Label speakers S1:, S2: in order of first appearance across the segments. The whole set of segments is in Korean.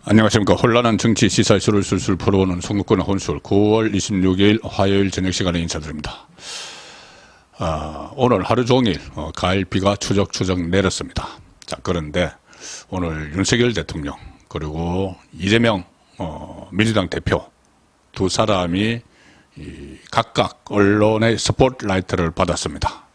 S1: 안녕하십니까. 혼란한 정치 시사의 술을 술술 풀어오는 송국권의 혼술 9월 26일 화요일 저녁 시간에 인사드립니다. 오늘 하루 종일 가을 비가 추적추적 내렸습니다. 자, 그런데 오늘 윤석열 대통령 그리고 이재명 민주당 대표 두 사람이 각각 언론의 스포트라이트를 받았습니다.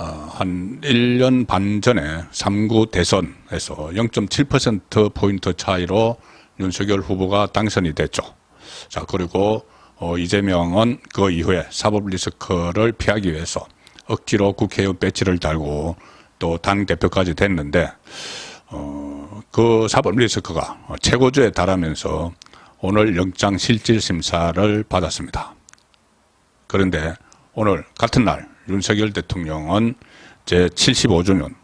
S1: 한 1년 반 전에 3구 대선에서 0.7%포인트 차이로 윤석열 후보가 당선이 됐죠. 자, 그리고 이재명은 그 이후에 사법 리스크를 피하기 위해서 억지로 국회의원 배지를 달고 또 당대표까지 됐는데, 그 사법 리스크가 최고조에 달하면서 오늘 영장실질심사를 받았습니다. 그런데 오늘 같은 날 윤석열 대통령은 제75주년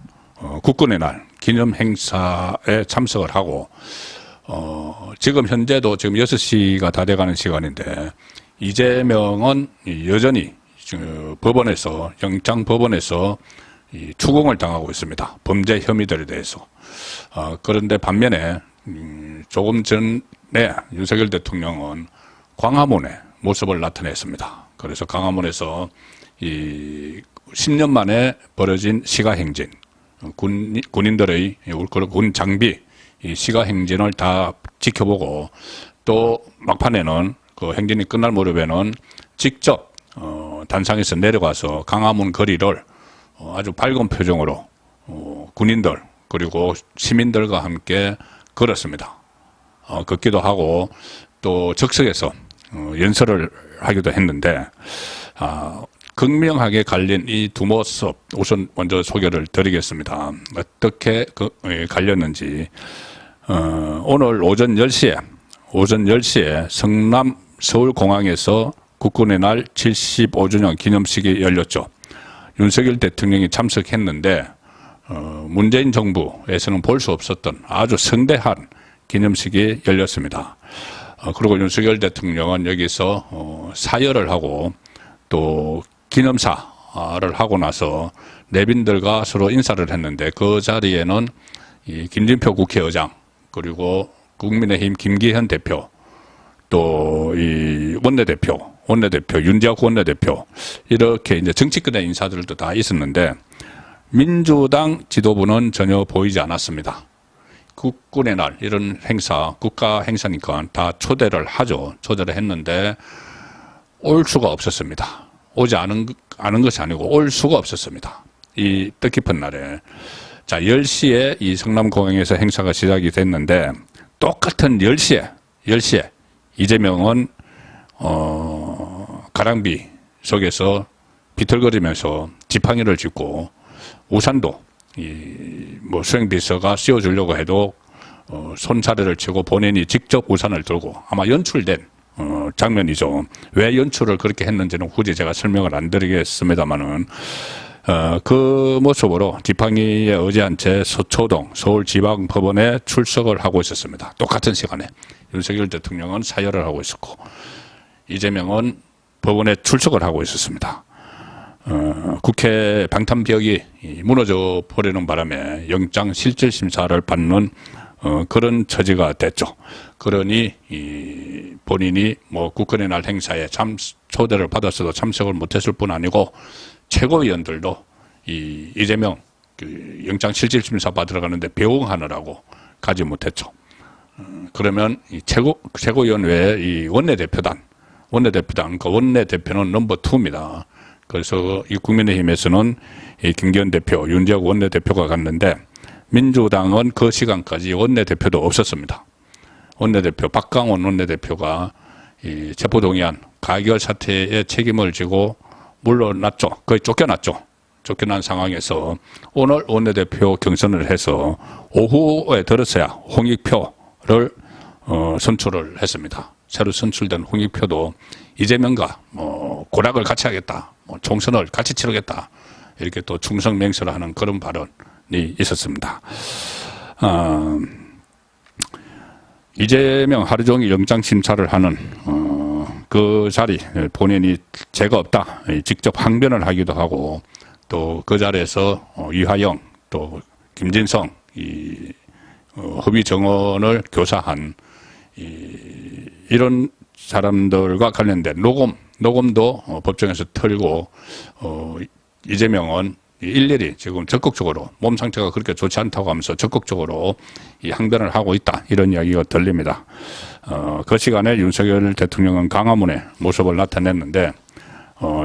S1: 국군의 날 기념 행사에 참석을 하고 지금 현재도 지금 6시가 다 돼가는 시간인데 이재명은 여전히 법원에서 영장 법원에서 추궁을 당하고 있습니다. 범죄 혐의들에 대해서. 그런데 반면에 조금 전에 윤석열 대통령은 광화문에 모습을 나타냈습니다. 그래서 광화문에서 10년 만에 벌어진 시가행진, 군인들의 군 장비, 시가행진을 다 지켜보고 또 막판에는 그 행진이 끝날 무렵에는 직접 단상에서 내려가서 광화문 거리를 아주 밝은 표정으로 군인들 그리고 시민들과 함께 걸었습니다. 걷기도 하고 또 적석에서 연설을 하기도 했는데 극명하게 갈린 이 두 모습 우선 먼저 소개를 드리겠습니다. 어떻게 갈렸는지. 오늘 오전 10시에 성남 서울공항에서 국군의 날 75주년 기념식이 열렸죠. 윤석열 대통령이 참석했는데 문재인 정부에서는 볼 수 없었던 아주 성대한 기념식이 열렸습니다. 그리고 윤석열 대통령은 여기서 사열을 하고 또 기념사를 하고 나서 내빈들과 서로 인사를 했는데 그 자리에는 김진표 국회의장 그리고 국민의힘 김기현 대표 또 원내대표 윤재욱 원내대표 이렇게 이제 정치권의 인사들도 다 있었는데 민주당 지도부는 전혀 보이지 않았습니다. 국군의 날 이런 행사 국가 행사니까 다 초대를 했는데 올 수가 없었습니다. 오지 않은 것이 아니고 올 수가 없었습니다. 이 뜻깊은 날에. 자, 10시에 이 성남공항에서 행사가 시작이 됐는데 똑같은 10시에 이재명은 가랑비 속에서 비틀거리면서 지팡이를 짚고 우산도 수행비서가 씌워주려고 해도 손사래를 치고 본인이 직접 우산을 들고 아마 연출된 장면이죠. 왜 연출을 그렇게 했는지는 굳이 제가 설명을 안 드리겠습니다만은 그 모습으로 지팡이에 의지한 채 서초동 서울지방법원에 출석을 하고 있었습니다. 똑같은 시간에 윤석열 대통령은 사열을 하고 있었고 이재명은 법원에 출석을 하고 있었습니다. 국회 방탄벽이 무너져 버리는 바람에 영장 실질심사를 받는 그런 처지가 됐죠. 그러니 본인이 국군의 날 행사에 초대를 받았어도 참석을 못했을 뿐 아니고 최고위원들도 이재명 영장 실질심사 받으러 가는데 배웅하느라고 가지 못했죠. 그러면 최고위원 외에 이 원내대표단 그 원내대표는 넘버 2입니다. 그래서 이 국민의힘에서는 이 김기현 대표, 윤재욱 원내대표가 갔는데 민주당은 그 시간까지 원내대표도 없었습니다. 원내대표 박강원 원내대표가 이 체포동의안 가결 사태에 책임을 지고 물러났죠. 거의 쫓겨났죠. 쫓겨난 상황에서 오늘 원내대표 경선을 해서 오후에 들어서야 홍익표를 선출을 했습니다. 새로 선출된 홍익표도 이재명과 고락을 같이 하겠다, 총선을 같이 치르겠다 이렇게 또 충성맹세를 하는 그런 발언이 있었습니다. 이재명 하루 종일 영장 심사를 하는 그 자리 본인이 죄가 없다 직접 항변을 하기도 하고 또 그 자리에서 이화영 또 김진성 허위 정언을 교사한 이런 사람들과 관련된 녹음도 법정에서 털고 이재명은 일일이 지금 적극적으로 몸 상태가 그렇게 좋지 않다고 하면서 적극적으로 이 항변을 하고 있다 이런 이야기가 들립니다. 그 시간에 윤석열 대통령은 광화문에 모습을 나타냈는데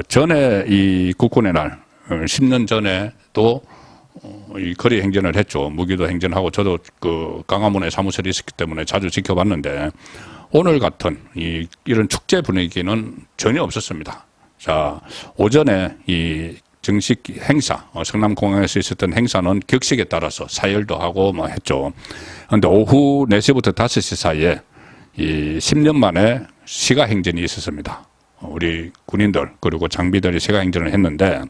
S1: 전에 이 국군의 날 10년 전에도 이 거리 행진을 했죠. 무기도 행진하고 저도 그 광화문에 사무실이 있었기 때문에 자주 지켜봤는데 오늘 같은 이런 축제 분위기는 전혀 없었습니다. 자, 오전에 이 정식 행사, 성남공항에서 있었던 행사는 격식에 따라서 사열도 하고 뭐 했죠. 그런데 오후 4시부터 5시 사이에 이 10년 만에 시가 행진이 있었습니다. 우리 군인들 그리고 장비들이 시가 행진을 했는데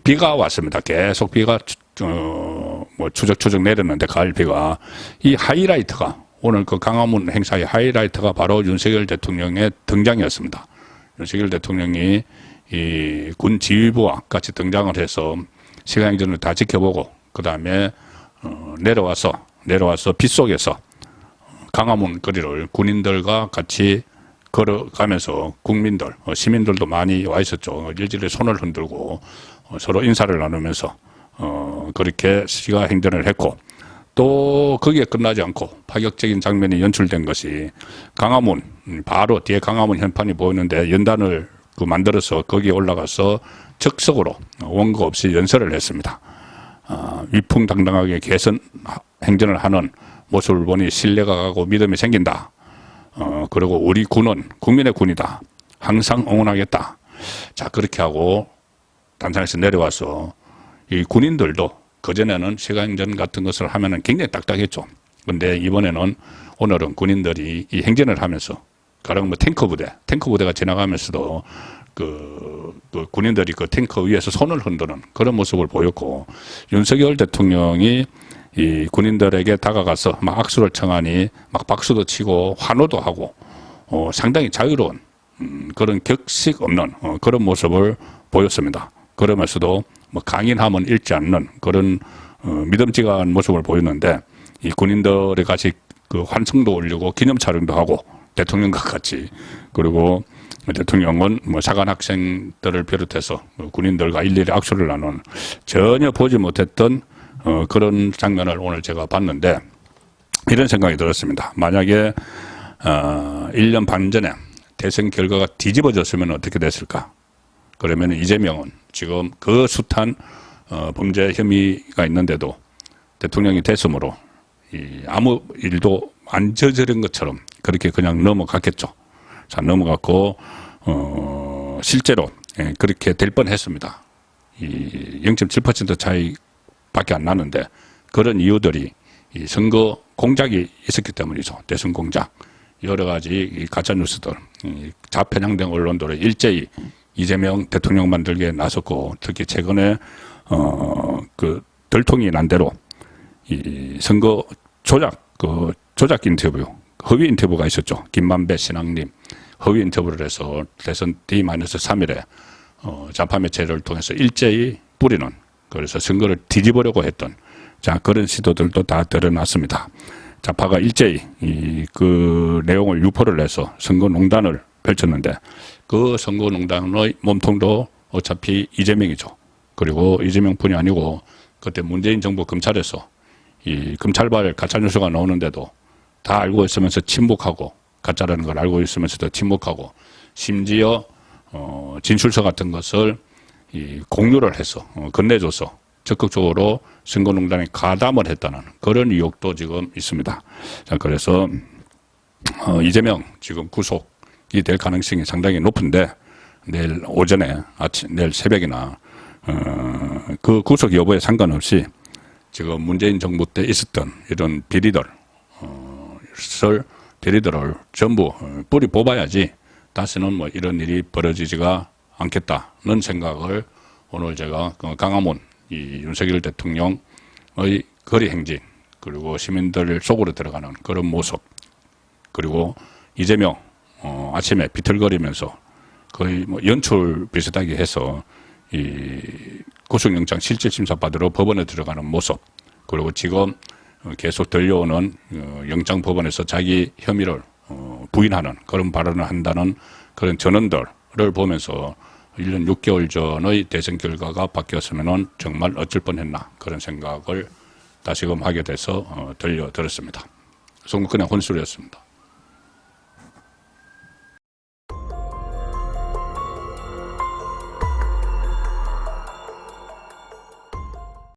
S1: 비가 왔습니다. 계속 비가 뭐 추적추적 내렸는데 가을 비가 이 하이라이트가 오늘 그 광화문 행사의 하이라이트가 바로 윤석열 대통령의 등장이었습니다. 윤석열 대통령이 이 군 지휘부와 같이 등장을 해서 시가 행진을 다 지켜보고 그 다음에 내려와서 빗속에서 광화문 거리를 군인들과 같이 걸어가면서 국민들, 시민들도 많이 와 있었죠. 일일이 손을 흔들고 서로 인사를 나누면서 그렇게 시가 행진을 했고 또 거기에 끝나지 않고 파격적인 장면이 연출된 것이 광화문 바로 뒤에 광화문 현판이 보이는데 연단을 만들어서 거기에 올라가서 적석으로 원고 없이 연설을 했습니다. 위풍당당하게 개선 행진을 하는 모습을 보니 신뢰가 가고 믿음이 생긴다. 그리고 우리 군은 국민의 군이다. 항상 응원하겠다. 자, 그렇게 하고 단상에서 내려와서 이 군인들도 그전에는 시가행진 같은 것을 하면은 굉장히 딱딱했죠. 근데 오늘은 군인들이 이 행진을 하면서 가령 뭐 탱크 부대가 지나가면서도 그 군인들이 그 탱크 위에서 손을 흔드는 그런 모습을 보였고 윤석열 대통령이 이 군인들에게 다가가서 막 악수를 청하니 막 박수도 치고 환호도 하고 상당히 자유로운 그런 격식 없는 그런 모습을 보였습니다. 그러면서도 뭐 강인함은 잃지 않는 그런 믿음직한 모습을 보였는데 이 군인들이 같이 그 환성도 올리고 기념 촬영도 하고 대통령과 같이 그리고 대통령은 뭐 사관 학생들을 비롯해서 군인들과 일일이 악수를 나눈 전혀 보지 못했던 그런 장면을 오늘 제가 봤는데 이런 생각이 들었습니다. 만약에 1년 반 전에 대선 결과가 뒤집어졌으면 어떻게 됐을까? 그러면 이재명은 지금 그 숱한 범죄 혐의가 있는데도 대통령이 됐으므로 아무 일도 안 저지른 것처럼 그렇게 그냥 넘어갔겠죠. 자, 넘어갔고 실제로 그렇게 될 뻔했습니다. 이 0.7% 차이밖에 안 나는데 그런 이유들이 이 선거 공작이 있었기 때문이죠. 대선 공작, 여러 가지 가짜 뉴스들, 좌편향된 언론들을 일제히 이재명 대통령 만들기에 나섰고 특히 최근에 그 들통이 난 대로 이 선거 조작 인터뷰, 허위 인터뷰가 있었죠. 김만배 신앙님 허위 인터뷰를 해서 대선 D-3일에 좌파 매체를 통해서 일제히 뿌리는 그래서 선거를 뒤집으려고 했던 자 그런 시도들도 다 드러났습니다. 좌파가 일제히 그 내용을 유포를 해서 선거농단을 펼쳤는데 그 선거농단의 몸통도 어차피 이재명이죠. 그리고 이재명뿐이 아니고 그때 문재인 정부 검찰에서 이 검찰발 가짜뉴스가 나오는데도 다 알고 있으면서 침묵하고 가짜라는 걸 알고 있으면서도 침묵하고 심지어 진술서 같은 것을 공유를 해서 건네줘서 적극적으로 선거농단에 가담을 했다는 그런 의혹도 지금 있습니다. 자, 그래서 이재명 지금 구속이 될 가능성이 상당히 높은데 내일 오전에 내일 새벽이나 그 구속 여부에 상관없이 지금 문재인 정부 때 있었던 이런 비리들을 전부 뿌리 뽑아야지 다시는 뭐 이런 일이 벌어지지가 않겠다는 생각을 오늘 제가 광화문 이 윤석열 대통령의 거리 행진 그리고 시민들 속으로 들어가는 그런 모습 그리고 이재명 아침에 비틀거리면서 거의 뭐 연출 비슷하게 해서 이 구속영장 실질심사 받으러 법원에 들어가는 모습 그리고 지금 계속 들려오는 영장법원에서 자기 혐의를 부인하는 그런 발언을 한다는 그런 전언들을 보면서 1년 6개월 전의 대선 결과가 바뀌었으면 정말 어쩔 뻔했나 그런 생각을 다시금 하게 돼서 들려들었습니다. 선거 그냥 혼술이었습니다.